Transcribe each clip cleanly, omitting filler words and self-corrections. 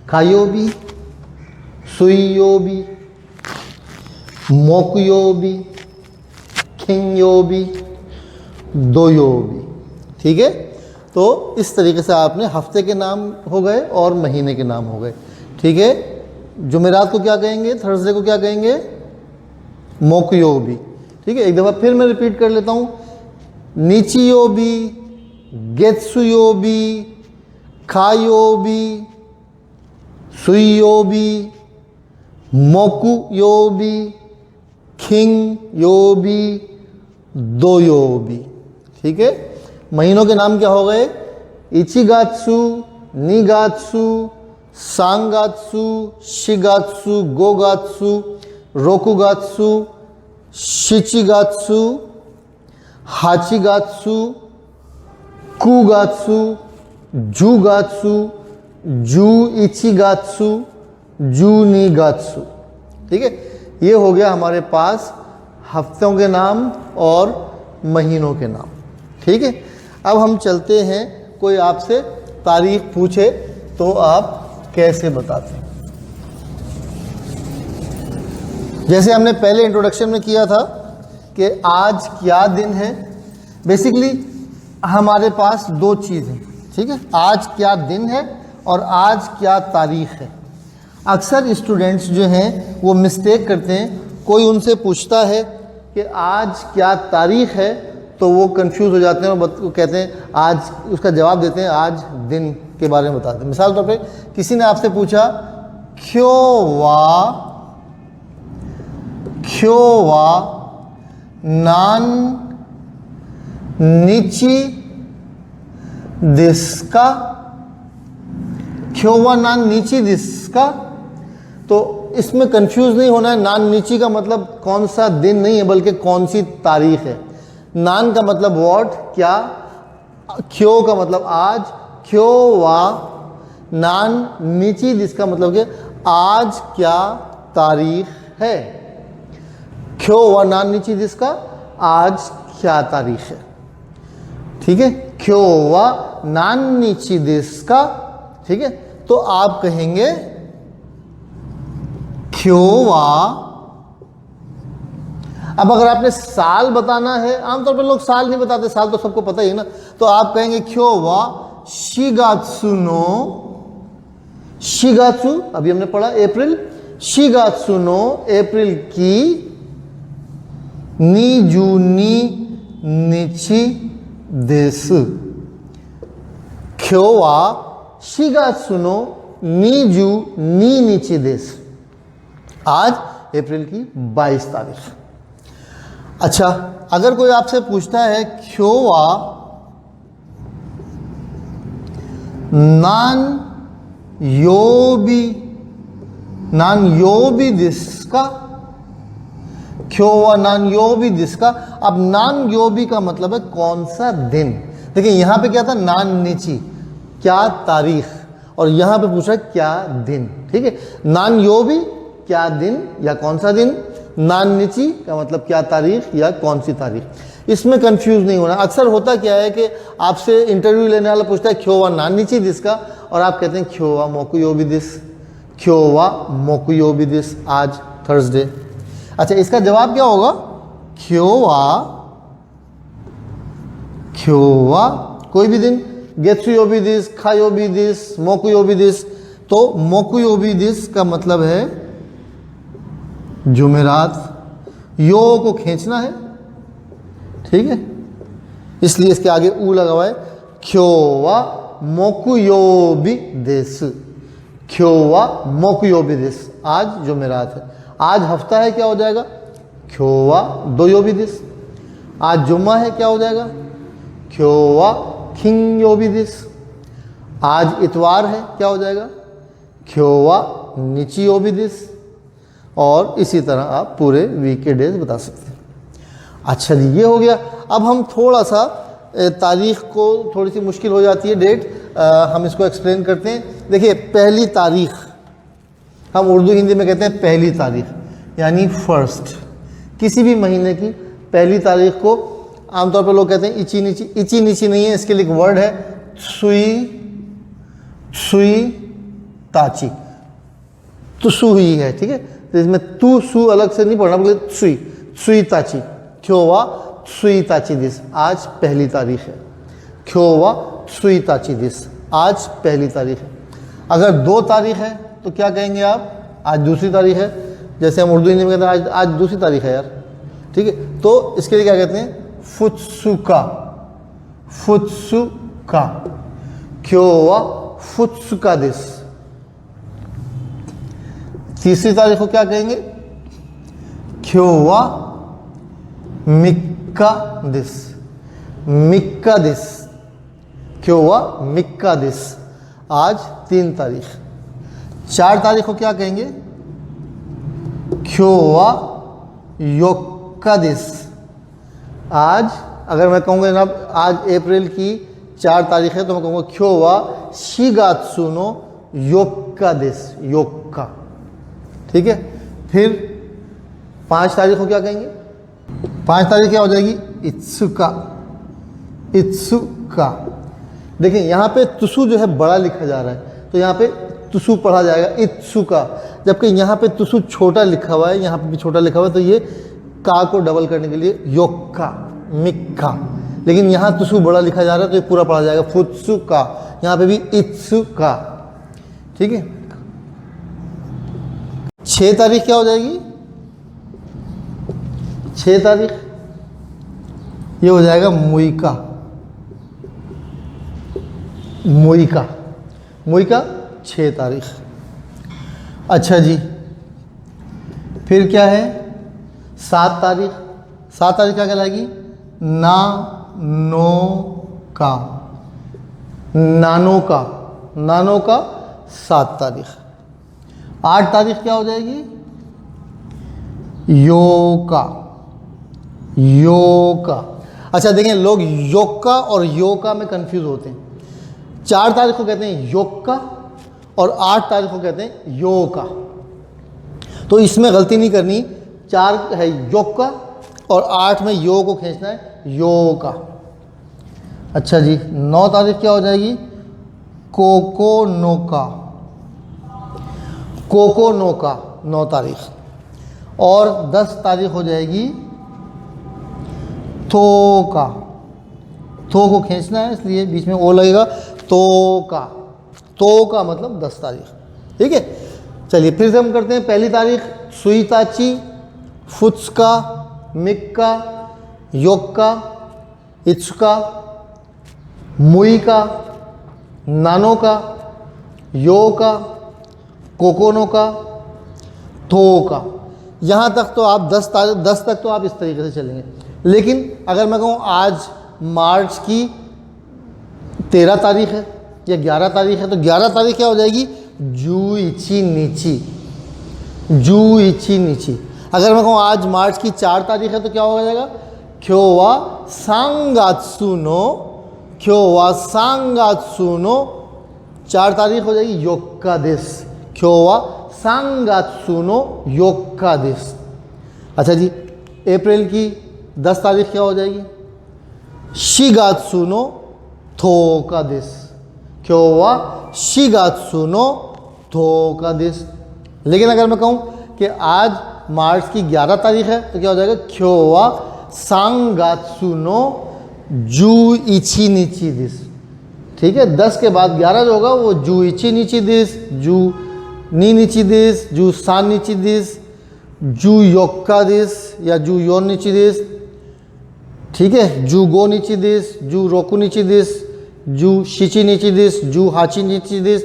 खायोबी, सुईयोबी, मोकुयोबी, खिंगयोबी, दोयोबी। ठीक है, तो इस तरीके से आपने हफ्ते के नाम हो गए और महीने के नाम हो गए। ठीक है, जुमेरात को क्या कहेंगे, थर्सडे को क्या कहेंगे, मोकुयोबी। ठीक है, एक दफ़ा फिर मैं रिपीट कर लेता हूँ, नीचियोबी, गेत्सुयोबी, खायोबी, सुईयोबी, मोकुयोबी, खिंगयोबी, दोयोबी। ठीक है, महीनों के नाम क्या हो गए, इचिगात्सु, निगात्सु, सांगात्सु, शिगात्सु, गोगात्सु, रोकुगात्सु, शिचिगात्सु, हाचिगात्सु, कुगात्सु, जुगात्सु, जू इचिगात्सु, जूनिगात्सु। ठीक है, ये हो गया हमारे पास हफ्तों के नाम और महीनों के नाम। ठीक है, अब हम चलते हैं, कोई आपसे तारीख पूछे तो आप कैसे बताते हैं। जैसे हमने पहले इंट्रोडक्शन में किया था कि आज क्या दिन है, बेसिकली हमारे पास दो चीज़ हैं। ठीक है, आज क्या दिन है और आज क्या तारीख है। अक्सर स्टूडेंट्स जो हैं वो मिस्टेक करते हैं, कोई उनसे पूछता है कि आज क्या तारीख है तो वो कंफ्यूज हो जाते हैं और वो कहते हैं आज, उसका जवाब देते हैं आज दिन के बारे में बताते हैं। मिसाल तौर पे किसी ने आपसे पूछा क्योवा नान नीची दिस्का, क्योवा नान नीची दिस्का। तो इसमें कंफ्यूज नहीं होना है, नान नीची का मतलब कौन सा दिन नहीं है बल्कि कौन सी तारीख है। नान का मतलब व्हाट, क्या, क्यों का मतलब आज, क्यों वा नान नीची जिसका मतलब कि आज क्या तारीख है। क्यों वा नान नीची जिसका आज क्या तारीख है। ठीक है, क्यों वा नान नीची जिसका। ठीक है, तो आप कहेंगे क्यों वा। अब अगर आपने साल बताना है, आमतौर पर लोग साल नहीं बताते, साल तो सबको पता ही है ना, तो आप कहेंगे क्यों वा शिगात्सु नो, शिगात्सु अभी हमने पढ़ा अप्रैल, शिगात्सु नो अप्रैल की नीजूनी निची देस। क्यों वा शिगात्सु नो नीजू नी निची देस। आज अप्रैल की 22 तारीख। अच्छा, अगर कोई आपसे पूछता है क्यों वा नान योबी दिस्का, क्यों वा नान योबी दिस्का। अब नान योबी का मतलब है कौन सा दिन। देखिए यहां पे क्या था, नान नीची क्या तारीख, और यहां पे पूछा क्या दिन। ठीक है, नान योबी क्या दिन या कौन सा दिन, नान नीची का मतलब क्या तारीख या कौन सी तारीख। इसमें कंफ्यूज नहीं होना। अक्सर होता क्या है कि आपसे इंटरव्यू लेने वाला पूछता है क्यों वा नान नीची दिस का, और आप कहते हैं क्यों वा मोकुयोबी दिस, क्यों वा मोकुयोबी दिस, आज थर्सडे। अच्छा, इसका जवाब क्या होगा, क्यों वा कोई भी दिन, गेत्सुयोबी दिस, खायोबी दिस, मोकुयोबी दिस। तो मोकुयोबी दिस का मतलब है जुमेरात, यो को खींचना है। ठीक है, इसलिए इसके आगे ऊ लगा हुआ है, क्योवा मोकुयोबी दिस, क्योवा मोकुयोबी दिस, आज जुमेरात है। आज हफ्ता है, क्या हो जाएगा, क्योवा दोयोबी दिस। आज जुम्मा है, क्या हो जाएगा, क्योवा खिंगयोबी दिस। आज इतवार है, क्या हो जाएगा, क्योवा निचियोबी दिस। और इसी तरह आप पूरे वीक के डेज बता सकते हैं। अच्छा जी, ये हो गया। अब हम थोड़ा सा तारीख को, थोड़ी सी मुश्किल हो जाती है डेट, हम इसको एक्सप्लेन करते हैं। देखिए पहली तारीख, हम उर्दू हिंदी में कहते हैं पहली तारीख, यानी फर्स्ट। किसी भी महीने की पहली तारीख को आमतौर पर लोग कहते हैं इची नीची। इची नीची नहीं है, इसके लिए एक वर्ड है सुई ताची, तुसु ही है, ठीक है। तो इसमें तू सु अलग से नहीं पढ़ना, बोले त्सुई, त्सुई ताची, क्योवा त्सुई ताची दिस, आज पहली तारीख है। क्योवा त्सुई ताची दिस, आज पहली तारीख है। अगर 2 तारीख है तो क्या कहेंगे आप, आज दूसरी तारीख है। जैसे हम उर्दू हिंदी में कहते हैं आज दूसरी तारीख है यार, ठीक है। तो इसके लिए क्या कहते हैं, फुत्सुका, फुत्सुका, क्योवा फुत्सुका दिस। तीसरी तारीख को क्या कहेंगे, क्योवा मिक्का दिस, मिक्का दिस, क्योवा मिक्का दिस, आज 3 तारीख। 4 तारीख को क्या कहेंगे, क्योवा योक्का दिस, आज अगर मैं कहूँगा जनाब आज अप्रैल की 4 तारीख है तो मैं कहूँगा क्योवा शिगात्सुनो योक्का दिस, योक्का, ठीक है। फिर 5 तारीख को क्या कहेंगे, 5 तारीख क्या हो जाएगी, इत्सुका, इत्सुका। देखिए यहाँ पे तुसु जो है बड़ा लिखा जा रहा है तो यहाँ पे तुसु पढ़ा जाएगा इत्सुका, जबकि यहाँ पे तुसु छोटा लिखा हुआ है, यहाँ पे भी छोटा लिखा हुआ है, तो ये का को डबल करने के लिए योक्का, मिक्का। लेकिन यहाँ तुसु बड़ा लिखा जा रहा है तो ये पूरा पढ़ा जाएगा फुत्सुका, यहाँ पे भी इत्सुका, ठीक है। 6 तारीख क्या हो जाएगी, 6 तारीख ये हो जाएगा मुइका, मुइका, मुइका 6 तारीख। अच्छा जी, फिर क्या है 7 तारीख, 7 तारीख क्या कहलाएगी, ना नो का, नानो का, नानो का 7 तारीख। 8 तारीख क्या हो जाएगी, योका, योका। अच्छा देखें, लोग योका और योका में कंफ्यूज होते हैं। 4 तारीख को कहते हैं योक्का और 8 तारीख को कहते हैं योका, तो इसमें गलती नहीं करनी। 4 है योक्का और 8 में यो को खींचना है, योका। अच्छा जी, 9 तारीख क्या हो जाएगी, कोकोनोका, कोकोनोका 9 तारीख। और 10 तारीख हो जाएगी थोका, थो को खींचना है इसलिए बीच में ओ लगेगा, तोका, तोका मतलब 10 तारीख, ठीक है। चलिए फिर से हम करते हैं। पहली तारीख सुईताची, फुत्सका, मिक्का, योक्का, इत्सुका, मुइका, नानोका, योका, कोकोनोका, थोका। यहाँ तक तो आप 10 तक तो आप इस तरीके से चलेंगे। लेकिन अगर मैं कहूँ आज मार्च की 13 तारीख है या 11 तारीख है तो 11 तारीख क्या हो जाएगी, जूइची नीची, जूइची नीची। अगर मैं कहूँ आज मार्च की 4 तारीख है तो क्या हो जाएगा, क्योवा सांगात्सुनो, क्योवा सांगात्सुनो 4 तारीख हो जाएगी योक्का दिस, क्योवा सांगात्सुनो योक्का दिस। अच्छा जी, अप्रैल की 10 तारीख क्या हो जाएगी, शिगात्सुनो थोका दिस, क्योवा शिगात्सुनो थोका दिस। लेकिन अगर मैं कहूँ कि आज मार्च की 11 तारीख है तो क्या हो जाएगा, क्योवा सांगात्सुनो जूइची नीची दिस, ठीक है। 10 के बाद 11 जो होगा वो जूइची नीची दिस, जू नी नीची दिस, जू सान नीची दिस, जू योक्का दिस या जू योन नीची दिस, ठीक है। जू गो नीची दिस, जू रोकू नीची दिस, जू शिची नीची दिस, जू हाची नीची दिस,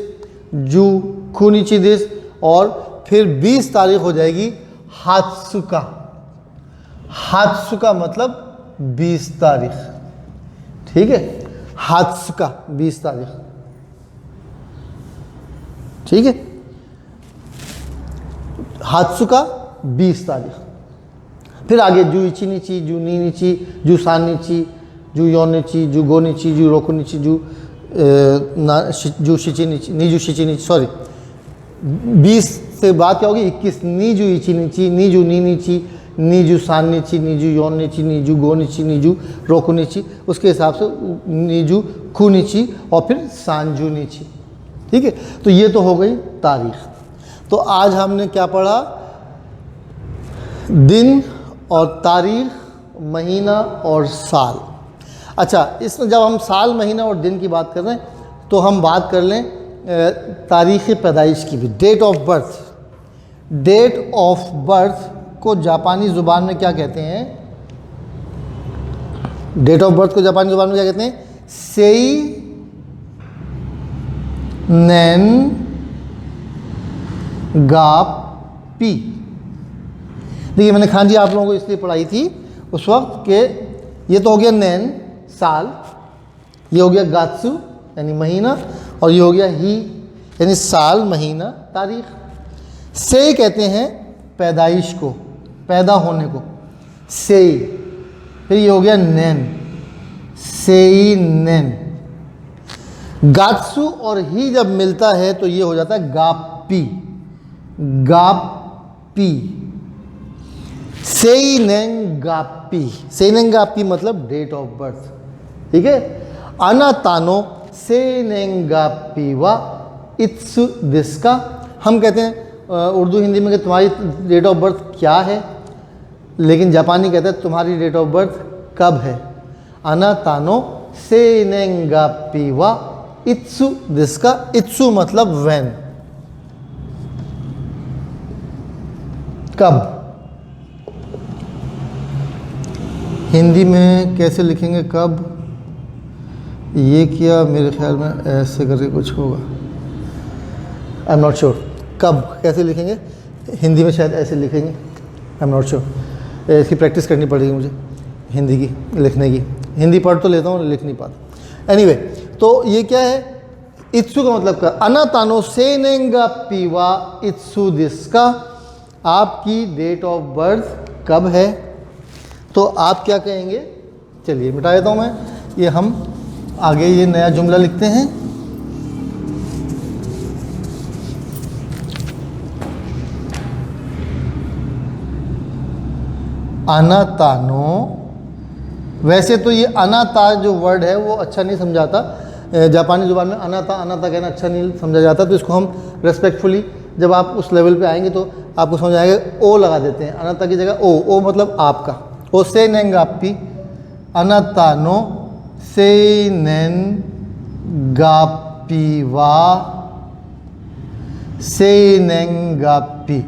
जू खू नीची दिस। और फिर 20 तारीख हो जाएगी हात्सुका, हात्सुका मतलब 20 तारीख, ठीक है। हात्सुका 20 तारीख, ठीक है। हात्सुका 20 तारीख। फिर आगे जू इची नीची, जू नी नीची, जू सान नीची, जू योन नीची, जू गो नीची, जू रोकू नीची, जू शिची नीची, नी जू शिची नीची, सॉरी 20 से बाद क्या होगी 21, नी जू इची नीची, नी जू नी नीची, नी जू सान नीची, नी जू योन नीची, नी जू गो नीची, नी जू रोकू नीची, उसके हिसाब से नी जू खू नीची और फिर सान जू नीची, ठीक है, तो ये तो हो गई तारीख। तो आज हमने क्या पढ़ा, दिन और तारीख, महीना और साल। अच्छा, इसमें जब हम साल, महीना और दिन की बात कर रहे हैं तो हम बात कर लें तारीख़ पैदाइश की भी, date of birth. Date of birth को जापानी ज़ुबान में क्या कहते हैं? डेट ऑफ बर्थ को जापानी ज़ुबान में क्या कहते हैं? सेई नेन गापी। देखिए, मैंने खान जी आप लोगों को इसलिए पढ़ाई थी उस वक्त के, ये तो हो गया नैन साल, ये हो गया गात्सु यानी महीना, और ये हो गया ही यानी साल, महीना, तारीख। से कहते हैं पैदाइश को, पैदा होने को, से। फिर ये हो गया नैन, सेई नैन। गात्सु और ही जब मिलता है तो ये हो जाता है गापी, गापी। सेइनेंगापी, सेइनेंगापी मतलब डेट ऑफ बर्थ, ठीक है। अनातानो सेइनेंगापी वा इत्सु दिस्का। हम कहते हैं उर्दू हिंदी में कि तुम्हारी डेट ऑफ बर्थ क्या है, लेकिन जापानी कहते हैं तुम्हारी डेट ऑफ बर्थ कब है। अनातानो सेइनेंगापी वा इत्सु दिस्का। इत्सु मतलब व्हेन, कब। हिंदी में कैसे लिखेंगे कब? ये किया मेरे ख्याल में ऐसे करके कुछ होगा, आई एम नॉट श्योर। कब कैसे लिखेंगे हिंदी में? शायद ऐसे लिखेंगे, आई एम नॉट श्योर। इसकी प्रैक्टिस करनी पड़ेगी मुझे हिंदी की, लिखने की। हिंदी पढ़ तो लेता हूँ, लिख नहीं पाता। एनीवे, तो ये क्या है? इत्सु का मतलब कर। अनातानो सेनेंगा पीवा इत्सु दिस्का। आपकी डेट ऑफ बर्थ कब है? तो आप क्या कहेंगे? चलिए मिटा देता हूँ मैं ये, हम आगे ये नया जुमला लिखते हैं। अनातानो, वैसे तो ये अनाता जो वर्ड है वो अच्छा नहीं समझाता, जापानी ज़ुबान में अनाता अनाता कहना अच्छा नहीं समझा जाता, तो इसको हम रेस्पेक्टफुली जब आप उस लेवल पे आएंगे तो आपको समझ आएगा, ओ लगा देते हैं अनाता की जगह। ओ मतलब आपका। ओ से नेंगापी, अनातानो से नेंगापी वा से नेंगापी।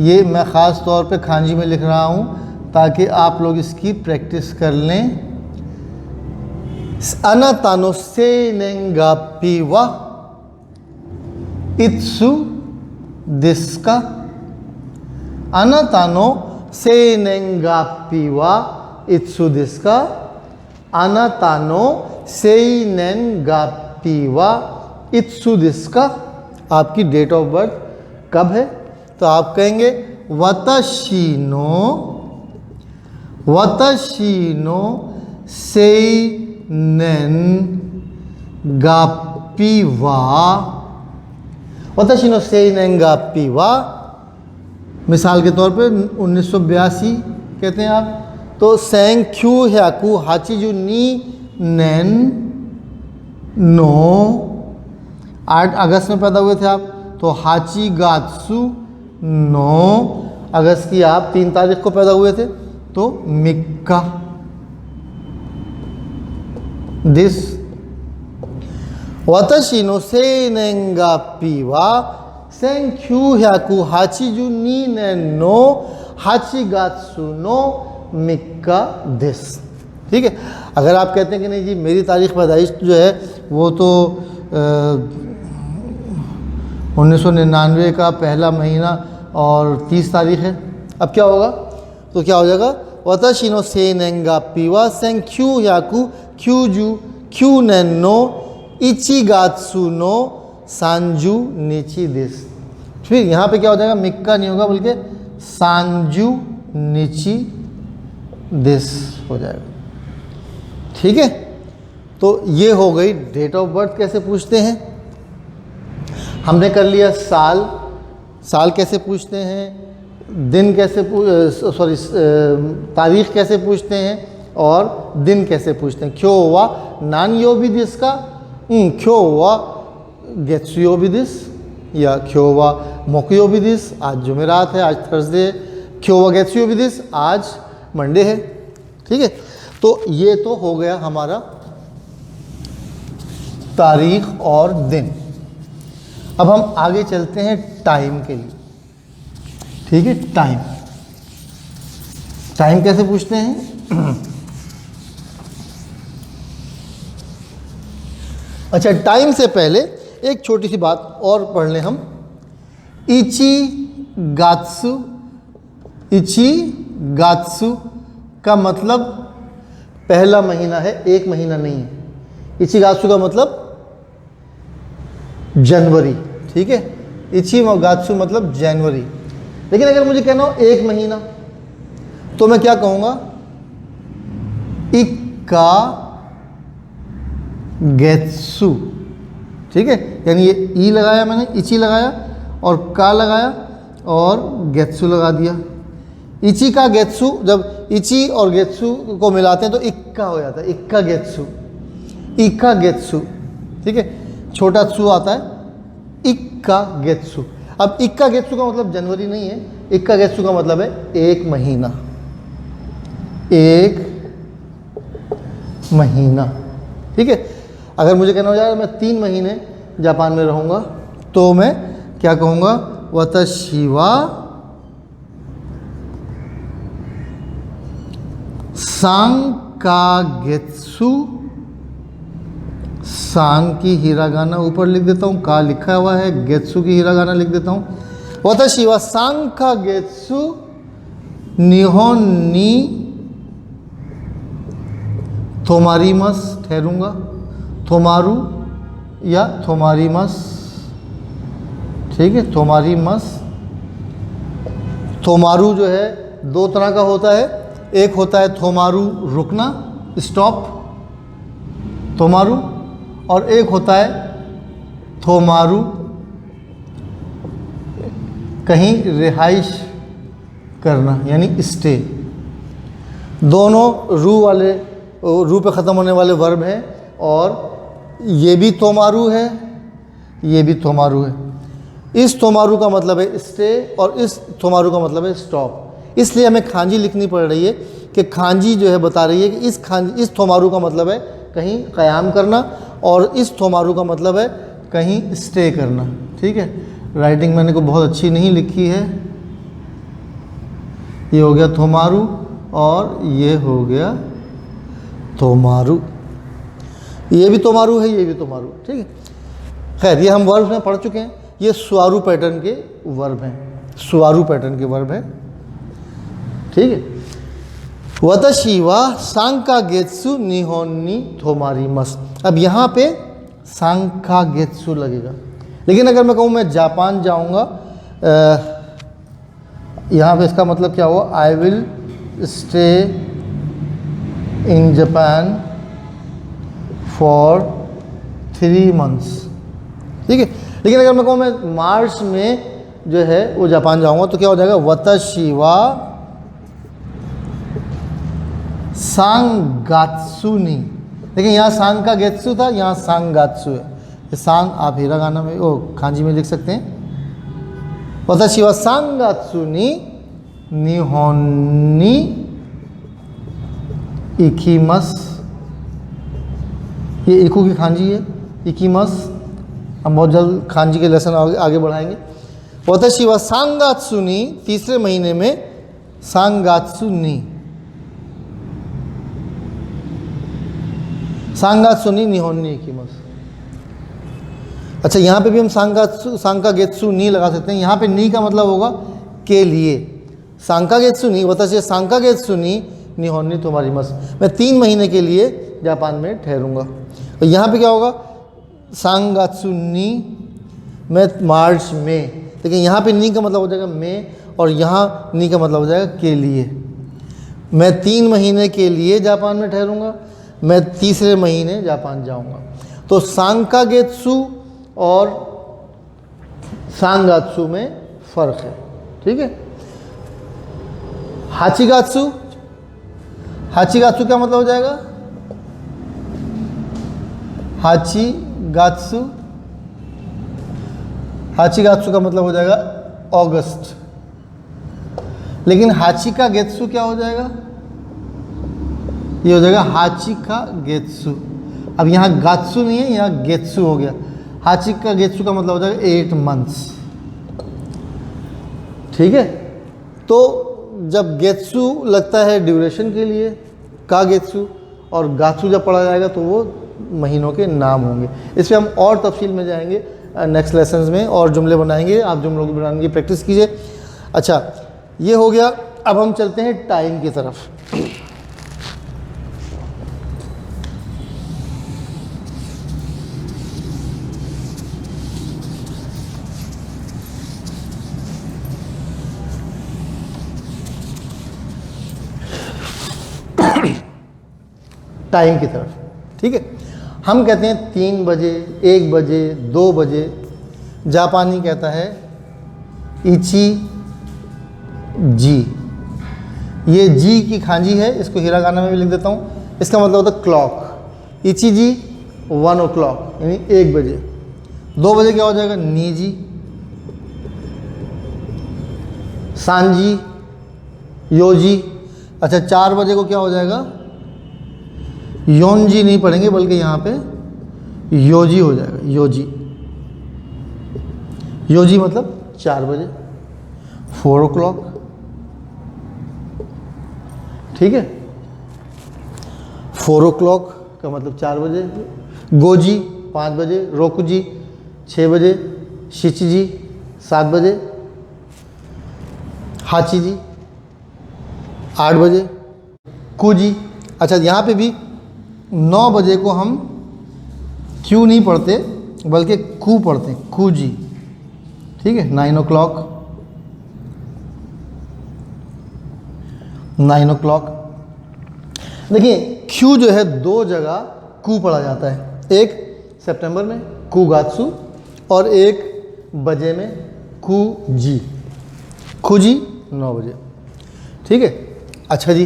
ये मैं ख़ास तौर पे खांजी में लिख रहा हूँ ताकि आप लोग इसकी प्रैक्टिस कर लें। अनातानो से नेंगापी वा इत्सु दिस्का। अनातानो से नेंगापी वा इत्सु दिस्का। अनातानो से नेंगापी वा इत्सु दिस्का। आपकी डेट ऑफ बर्थ कब है? तो आप कहेंगे वताशीनो, वताशीनो सेई नेंगापी वा। वताशीनो सेई नेंगापी वा, मिसाल के तौर पे 1982 कहते हैं आप, तो सेंक्यू ह्याकू हाचीजू नी नैन नो। 8 अगस्त में पैदा हुए थे आप, तो हाची गात्सु 9 अगस्त की आप 3 तारीख को पैदा हुए थे, तो मिक्का दिस। वताशीनो सेनेंगापी वा सेंक्यू ह्याकू हाचीजू नी नैन नो हाची गात्सु नो मिक्का दिस। ठीक है। अगर आप कहते हैं कि नहीं जी मेरी तारीख पैदाइश जो है वो तो 1999 का पहला महीना और 30 तारीख है, अब क्या होगा? तो क्या हो जाएगा? वताशीनो सेनेंगापी वा सेंक्यू ह्याकू क्यूजू क्यू नैन नो इची गात्सु नो सांजू नीची दिस। फिर यहाँ पे क्या हो जाएगा? मिक्का नहीं होगा बल्कि सांजू नीची दिस हो जाएगा। ठीक है। तो ये हो गई डेट ऑफ बर्थ कैसे पूछते हैं। हमने कर लिया साल, साल कैसे पूछते हैं, दिन कैसे तारीख कैसे पूछते हैं और दिन कैसे पूछते हैं। क्यों हुआ नान यो भी दिस का, क्यों हुआ गेत्सुयोबिदिस या क्योवा मोकुयोबिदिस, आज जुमेरात है, आज थर्सडे है, क्योवा गेत्सुयोबिदिस आज मंडे है। ठीक है, तो ये तो हो गया हमारा तारीख और दिन। अब हम आगे चलते हैं टाइम के लिए। ठीक है, टाइम टाइम कैसे पूछते हैं? अच्छा, टाइम से पहले एक छोटी सी बात और पढ़ लें हम। इची गात्सु, इची गात्सु का मतलब पहला महीना है, एक महीना नहीं है। इची गात्सु का मतलब जनवरी। ठीक है, इची गात्सु मतलब जनवरी। लेकिन अगर मुझे कहना हो एक महीना, तो मैं क्या कहूँगा? इक्का गेत्सु। ठीक है, यानी ये ई लगाया मैंने, इची लगाया और का लगाया और गेत्सु लगा दिया। इची का गेत्सु, जब इची और गेत्सु को मिलाते हैं तो इक्का हो जाता है, इक्का गेत्सु, इक्का गेत्सु। ठीक है, छोटा सु आता है, इक्का गेत्सु। अब इक्का गेत्सु का मतलब जनवरी नहीं है, इक्का गेत्सु का मतलब है एक महीना, एक महीना। ठीक है, अगर मुझे कहना हो जाए मैं 3 महीने जापान में रहूँगा, तो मैं क्या कहूँगा? वताशी वा सांकागेत्सु, सांग की हिरागाना ऊपर लिख देता हूँ, का लिखा हुआ है, गेत्सु की हिरागाना लिख देता हूँ। वताशी वा सांकागेत्सु निहोन नी थोमारीमस, ठहरूंगा, थोमारू या थोमारीमस। ठीक है, थोमारीमस। थोमारू जो है 2 तरह का होता है, एक होता है थोमारू रुकना, स्टॉप थोमारू, और एक होता है थोमारू कहीं रिहाइश करना, यानी स्टे। दोनों रू पे ख़त्म होने वाले वर्ब हैं, और ये भी तोमारू है, ये भी तोमारू है। इस तोमारू का मतलब है स्टे और इस तोमारू का मतलब है स्टॉप। इसलिए हमें खांजी लिखनी पड़ रही है कि खांजी जो है बता रही है कि इस तोमारू का मतलब है कहीं क़याम करना, और इस तोमारू का मतलब है कहीं स्टे करना। ठीक है, राइटिंग मैंने को बहुत अच्छी नहीं लिखी है। ये हो गया थोमारू और ये हो गया तोमारू, ये भी तोमारू है, ये भी तोमारू। ठीक है, खैर ये हम वर्ब में पढ़ चुके हैं। ये स्वारू पैटर्न के वर्ब हैं, स्वारू पैटर्न के वर्ब हैं। ठीक है, वताशी वा सांकागेत्सु निहोन्नी थोमारीमस। अब यहाँ पे सांकागेत्सु लगेगा, लेकिन अगर मैं कहूँ मैं जापान जाऊँगा, यहाँ पे इसका मतलब क्या हुआ? I will stay in Japan for 3 months। ठीक है, लेकिन अगर मैं कहूँ मैं मार्च में जो है वो जापान जाऊँगा, तो क्या हो जाएगा? वताशी वा सांगात्सुनी। देखिए यहाँ सांग का गेत्सु था, यहाँ सांगात्सु है। ये सांग आप हिरागाना में खांजी में लिख सकते हैं। वताशी वा सांगात्सुनी निहोन्नी इकिमस। ये इकू की खांजी है, इकिमस। हम बहुत जल्द खांजी के लेसन आगे बढ़ाएंगे। वताशी वा सांगात्सुनी, तीसरे महीने में सांगात्सुनी, सांगात्सुनी निहोन्नी इकिमस। अच्छा, यहाँ पे भी हम सांकागेत्सु नी लगा सकते हैं। यहाँ पे नी का मतलब होगा के लिए। सांकागेत्सु नी, वताशी सांकागेत्सु नी निहोन्नी थोमारीमस। मैं 3 महीने के लिए जापान में ठहरूंगा। और यहाँ पे क्या होगा? सांगात्सु नी, मैं मार्च में। लेकिन यहाँ पे नी का मतलब हो जाएगा में, और यहाँ नी का मतलब हो जाएगा के लिए। मैं 3 महीने के लिए जापान में ठहरूंगा, मैं तीसरे महीने जापान जाऊँगा। तो सांकागेत्सु और सांगात्सु में फ़र्क है। ठीक है, हाचिगात्सु, हाचिगात्सु क्या मतलब हो जाएगा? हाचिगात्सु हाचीगात्सु का मतलब हो जाएगा अगस्त। लेकिन हाचिका गेत्सु क्या हो जाएगा? ये हो जाएगा हाचिका गेत्सु। अब यहाँ गात्सु नहीं है, यहाँ गेत्सु हो गया। हाचिका गेत्सु का मतलब हो जाएगा 8 मंथ्स। ठीक है, तो जब गेत्सु लगता है ड्यूरेशन के लिए का गेत्सु, और गात्सु जब पढ़ा जाएगा तो वो महीनों के नाम होंगे। इस पर हम और तफसील में जाएंगे नेक्स्ट लेसन्स में, और जुमले बनाएंगे। आप जुमलों की बनाने की प्रैक्टिस कीजिए। अच्छा, ये हो गया। अब हम चलते हैं टाइम की तरफ। टाइम की तरफ, ठीक है। हम कहते हैं 3 बजे, 1 बजे, 2 बजे। जापानी कहता है इची जी। ये जी की खांजी है, इसको हिरागाना में भी लिख देता हूँ। इसका मतलब होता है क्लॉक। इची जी 1 o'clock यानी 1 बजे। 2 बजे क्या हो जाएगा? नीजी। सांजी, योजी। अच्छा, 4 बजे को क्या हो जाएगा? योनजी नहीं पढ़ेंगे, बल्कि यहाँ पे योजी हो जाएगा। योजी, योजी मतलब 4 बजे, 4 o'clock। ठीक है, 4 o'clock का मतलब 4 बजे। गोजी 5 बजे, रोकुजी 6 बजे, शिचिजी 7 बजे, हाचीजी 8 बजे, कुजी। अच्छा, यहाँ पे भी 9 बजे को हम क्यू नहीं पढ़ते, बल्कि कू पढ़ते हैं, कुजी। ठीक है, 9 o'clock, 9 o'clock। देखिए, क्यू जो है 2 जगह कू पढ़ा जाता है। एक सितंबर में कुगात्सु, और एक बजे में कुजी। कुजी 9 बजे। ठीक है। अच्छा जी,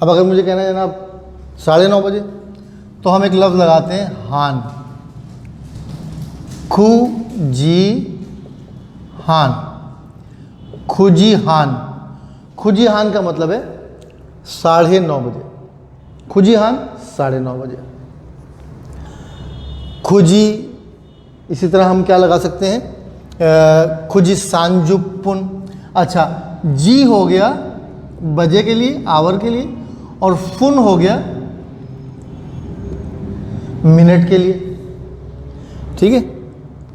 अब अगर मुझे कहना है जनाब 9:30 बजे, तो हम एक लफ्ज़ लगाते हैं हान। खुजी हान, खुजी हान। खुजी हान का मतलब है 9:30 बजे। खुजी हान 9:30 बजे। खुजी, इसी तरह हम क्या लगा सकते हैं? खुजी सांजुपुन। अच्छा, जी हो गया बजे के लिए, आवर के लिए, और फुन हो गया मिनट के लिए। ठीक है।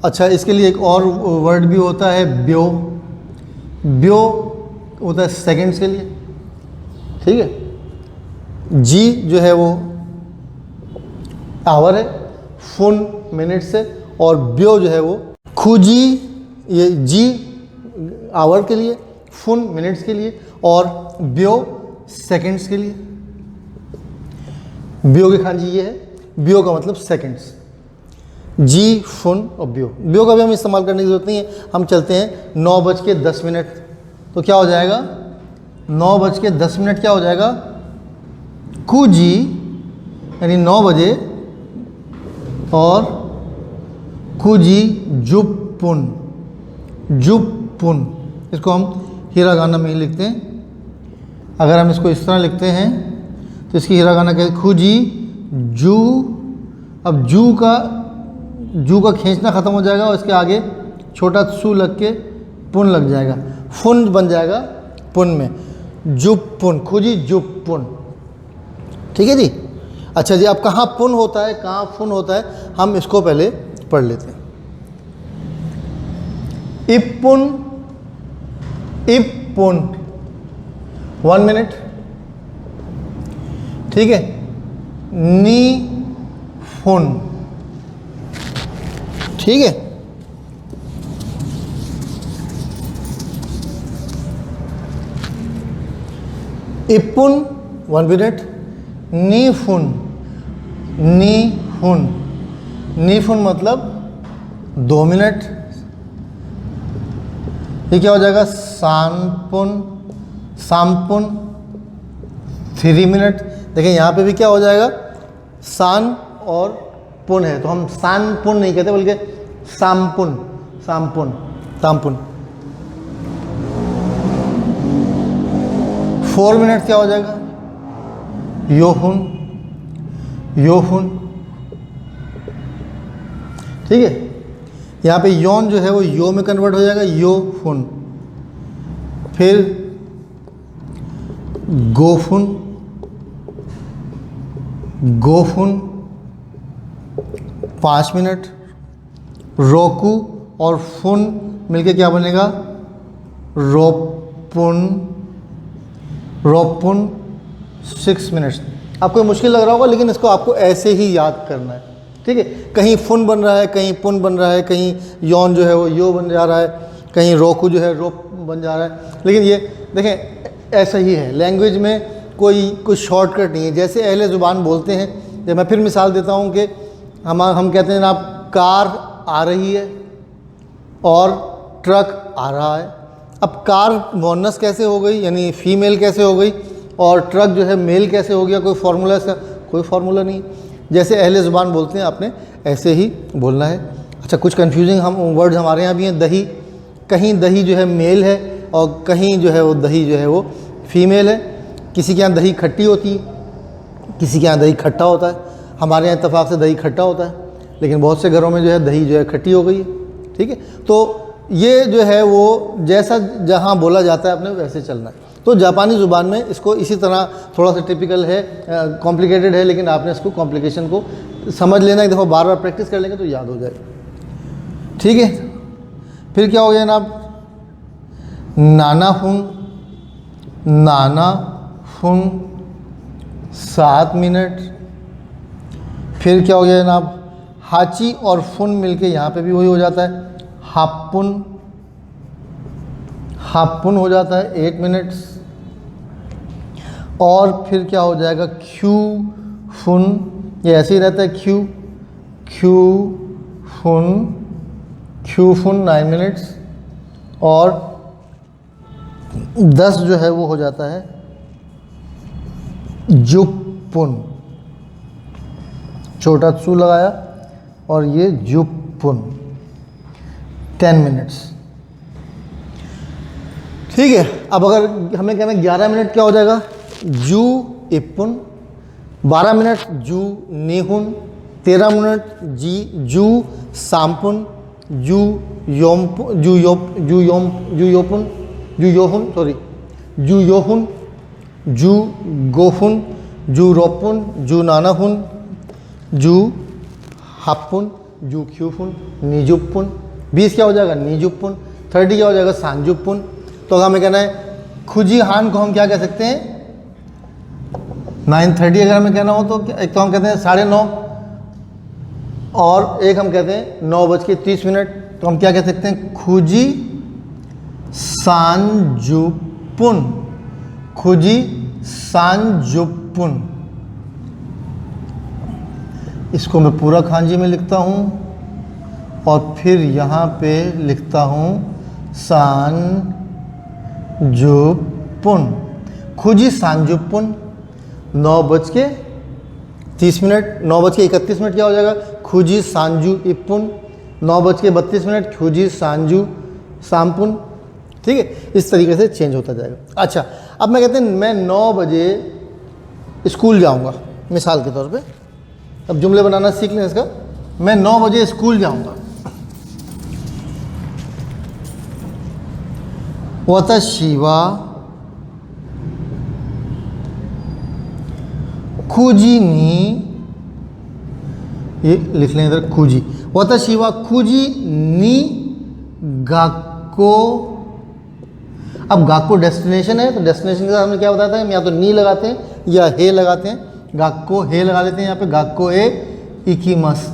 अच्छा, इसके लिए एक और वर्ड भी होता है ब्यो। ब्यो होता है सेकंड्स के लिए। ठीक है। जी जो है वो आवर है, फुन मिनट से, और ब्यो जो है वो खुजी, ये जी आवर के लिए, फुन मिनट्स के लिए, और ब्यो सेकंड्स के लिए। ब्यो की खांजी ये है, ब्यो का मतलब सेकंड्स। जी, फुन और ब्यो। ब्यो का भी हम इस्तेमाल करने की जरूरत नहीं है। हम चलते हैं 9:10। तो क्या हो जाएगा? 9:10 क्या हो जाएगा? कुजी यानी 9 बजे, और कुजी जुपुन। जुपुन, इसको हम हिरागाना में ही लिखते हैं। अगर हम इसको इस तरह लिखते हैं तो इसकी हिरागाना क्या है? खुजी जू। अब जू का खींचना ख़त्म हो जाएगा, और इसके आगे छोटा सू लग के पुन लग जाएगा, फुन बन जाएगा पुन में। जुपुन, खुजी जुपुन। ठीक है जी। अच्छा जी, अब कहाँ पुन होता है, कहाँ फुन होता है, हम इसको पहले पढ़ लेते हैं। इपुन, इपुन 1 मिनट। ठीक है। नी फुन। ठीक है। इपुन 1 मिनट। नी फुन, नी फुन, नी फुन मतलब 2 मिनट। ये क्या हो जाएगा? सांपुन, सांपुन 3 मिनट। देखिए यहाँ पे भी क्या हो जाएगा? सान और पुन है, तो हम सान पुन नहीं कहते, बल्कि सामपुन, सामपुन तामपुन। 4 मिनट क्या हो जाएगा, योहुन, योहुन। ठीक है, यहाँ पे योन जो है वो यो में कन्वर्ट हो जाएगा, योहुन। फिर गोफुन, गोफुन 5 मिनट। रोकू और फुन मिलके क्या बनेगा, रोपुन, रोपुन 6 मिनट्स। आपको मुश्किल लग रहा होगा लेकिन इसको आपको ऐसे ही याद करना है। ठीक है, कहीं फुन बन रहा है, कहीं पुन बन रहा है, कहीं यौन जो है वो यो बन जा रहा है, कहीं रोकू जो है रोप बन जा रहा है, लेकिन ये देखें ऐसा ही है। लैंग्वेज में कोई शॉर्टकट नहीं है। जैसे अहले ज़ुबान बोलते हैं, जब मैं फिर मिसाल देता हूँ कि हम कहते हैं जनाब कार आ रही है और ट्रक आ रहा है। अब कार मुअन्नस कैसे हो गई, यानी फ़ीमेल कैसे हो गई, और ट्रक जो है मेल कैसे हो गया, कोई फार्मूला इसका, कोई फार्मूला नहीं। जैसे अहले ज़ुबान बोलते हैं आपने ऐसे ही बोलना है। अच्छा, कुछ कन्फ्यूजिंग हम वर्ड्स हमारे यहाँ भी हैं। दही, कहीं दही जो है मेल है और कहीं जो है वो दही जो है वो फीमेल है। किसी के यहाँ दही खट्टी होती है, किसी के यहाँ दही खट्टा होता है। हमारे यहाँ इत्तेफाक से दही खट्टा होता है, लेकिन बहुत से घरों में जो है दही जो है खट्टी हो गई है। ठीक है, तो ये जो है वो जैसा जहाँ बोला जाता है अपने वैसे चलना है। तो जापानी ज़ुबान में इसको इसी तरह थोड़ा सा टिपिकल है, कॉम्प्लिकेटेड है, लेकिन आपने इसको कॉम्प्लिकेशन को समझ लेना। एक दफ़ा बार बार प्रैक्टिस कर लेंगे तो याद हो जाएगा। ठीक है, फिर क्या हो गया जनाब, नाना फुन, नाना फुन 7 मिनट। फिर क्या हो गया जनाब, हाची और फुन मिलके यहाँ पे भी वही हो जाता है, हापुन, हापुन हो जाता है 8 मिनट्स। और फिर क्या हो जाएगा, ख्यू फुन, ये ऐसे ही रहता है, ख्यू, ख्यू फुन, ख्यू फुन 9 मिनट्स। और 10 जो है वो हो जाता है जुपुन, छोटा चू लगाया और ये जुपुन 10 मिनट्स। ठीक है, अब अगर हमें कहना 11 मिनट क्या हो जाएगा, जू इपुन। 12 मिनट जू निहुन। 13 मिनट जी जू साम्पुन, जू योमपुन, जू योप, जू योम, जू योपुन, जू योहुन, सॉरी, जू योहुन, जू गोफुन, जू रोपुन, जू नानाहुन, जू हापुन, जू ख्यूफुन, निजुपुन। 20 क्या हो जाएगा, निजुपुन। 30 क्या हो जाएगा, सांजुपुन। तो अगर हमें कहना है खुजी हान को हम क्या कह सकते हैं, 9:30 अगर हमें कहना हो तो एक तो हम कहते हैं 9:30, और एक हम कहते हैं 9:30। तो हम क्या कह सकते हैं, खुजी सांजुपुन, खुजी सांजुपुन। इसको मैं पूरा खांजी में लिखता हूँ और फिर यहाँ पे लिखता हूँ सांजुपुन, खुजी सांजुपुन। 9:30, 9:31 क्या हो जाएगा, खुजी सांजू इपुन। 9:32 खुजी सांजू साम्पुन। ठीक है, इस तरीके से चेंज होता जाएगा। अच्छा, अब मैं कहते हैं मैं 9 बजे स्कूल जाऊंगा, मिसाल के तौर पे। अब जुमले बनाना सीख लें इसका। मैं 9 बजे स्कूल जाऊंगा। वताशी वा खुजी नी, ये लिख लें इधर, खुजी। वताशी वा खुजी नी गाक्को। अब गाक्को डेस्टिनेशन है, तो डेस्टिनेशन के साथ हमें क्या बताता है, हम या तो नी लगाते हैं या हे लगाते हैं। गाक्को हे लगा लेते हैं यहाँ पे, गाक्को ए इकीमस।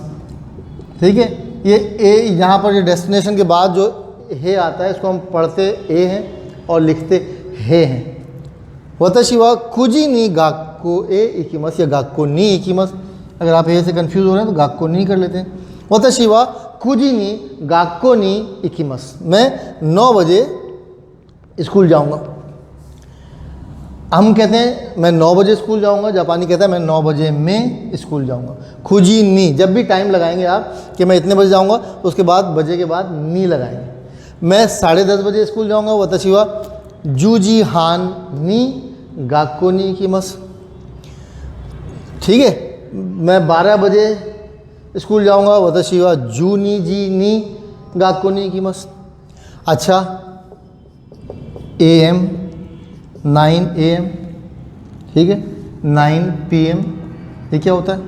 ठीक है, ये ए यहाँ पर जो डेस्टिनेशन के बाद जो हे आता है इसको हम पढ़ते ए हैं और लिखते हे हैं। वताशी वा खुजी नी गाक्को ए इकीमस या गाक्को नी इकीमस। अगर आप हे से कंफ्यूज हो रहे हैं तो गाक्को नी कर लेते हैं। वताशी वा खुजी नी गाक्को नी इकीमस। मैं 9 बजे स्कूल जाऊंगा। हम कहते हैं मैं 9 बजे स्कूल जाऊंगा, जापानी कहता है मैं 9 बजे में स्कूल जाऊंगा। खुजी नी, जब भी टाइम लगाएंगे आप कि मैं इतने बजे जाऊंगा तो उसके बाद बजे के बाद नी लगाएंगे। मैं 10:30 बजे स्कूल जाऊँगा, वताशी वा जूजी हान नी गाको नी किमस। ठीक है, मैं 12 बजे स्कूल जाऊँगा, वताशी वा जूनी जी नी गाको नी किमस। अच्छा, AM 9 AM, ठीक है, 9 PM, ये क्या होता है?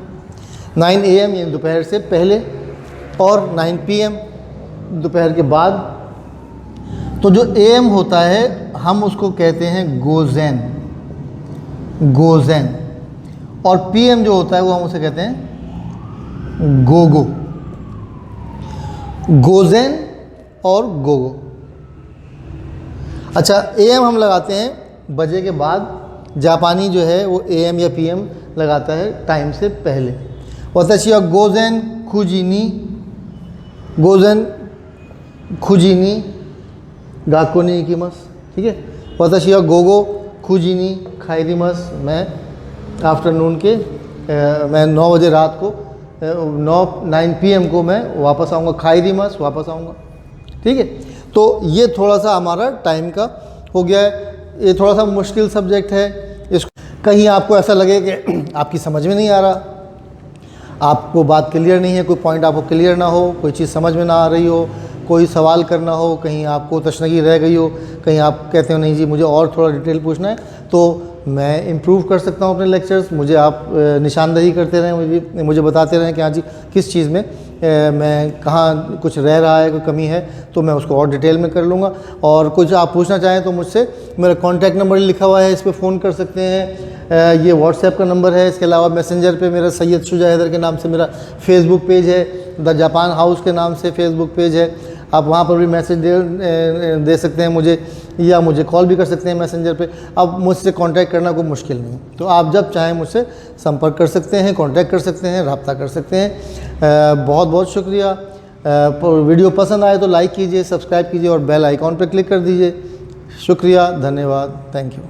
9 AM यानी दोपहर से पहले, और 9 PM दोपहर के बाद। तो जो AM होता है हम उसको कहते हैं गोज़ेन, गोज़ेन, और PM जो होता है वो हम उसे कहते हैं गोगो, गोज़ेन और गोगो। अच्छा, AM हम लगाते हैं बजे के बाद, जापानी जो है वो AM या PM लगाता है टाइम से पहले। वताशी वा गोज़ेन खुजिनी, गोज़ेन खुजिनी गाको नी इकिमस। ठीक है, वताशी वा गोगो खुजिनी खाइरिमस, मैं आफ्टरनून के मैं 9 बजे रात को 9 PM को मैं वापस आऊँगा, खाइरिमस वापस आऊँगा। ठीक है, तो ये थोड़ा सा हमारा टाइम का हो गया है। ये थोड़ा सा मुश्किल सब्जेक्ट है, इसको कहीं आपको ऐसा लगे कि आपकी समझ में नहीं आ रहा, आपको बात क्लियर नहीं है, कोई पॉइंट आपको क्लियर ना हो, कोई चीज़ समझ में ना आ रही हो, कोई सवाल करना हो, कहीं आपको तशनगी रह गई हो, कहीं आप कहते हो नहीं जी मुझे और थोड़ा डिटेल पूछना है, तो मैं इम्प्रूव कर सकता हूँ अपने लेक्चर्स। मुझे आप निशानदही करते रहें, मुझे बताते रहें कि हाँ जी किस चीज़ में मैं कहाँ कुछ रह रहा है, कोई कमी है, तो मैं उसको और डिटेल में कर लूँगा। और कुछ आप पूछना चाहें तो मुझसे, मेरा कॉन्टैक्ट नंबर लिखा हुआ है, इस पर फ़ोन कर सकते हैं। ये व्हाट्सएप का नंबर है। इसके अलावा मैसेंजर पे मेरा सैयद शुजा हैदर के नाम से मेरा फेसबुक पेज है, द जापान हाउस के नाम से फेसबुक पेज है, आप वहाँ पर भी मैसेज दे सकते हैं मुझे, या मुझे कॉल भी कर सकते हैं मैसेंजर पे। अब मुझसे कांटेक्ट करना कोई मुश्किल नहीं, तो आप जब चाहें मुझसे संपर्क कर सकते हैं, कांटेक्ट कर सकते हैं, रब्ता कर सकते हैं। बहुत बहुत शुक्रिया। वीडियो पसंद आए तो लाइक कीजिए, सब्सक्राइब कीजिए और बेल आइकॉन पर क्लिक कर दीजिए। शुक्रिया, धन्यवाद, थैंक यू।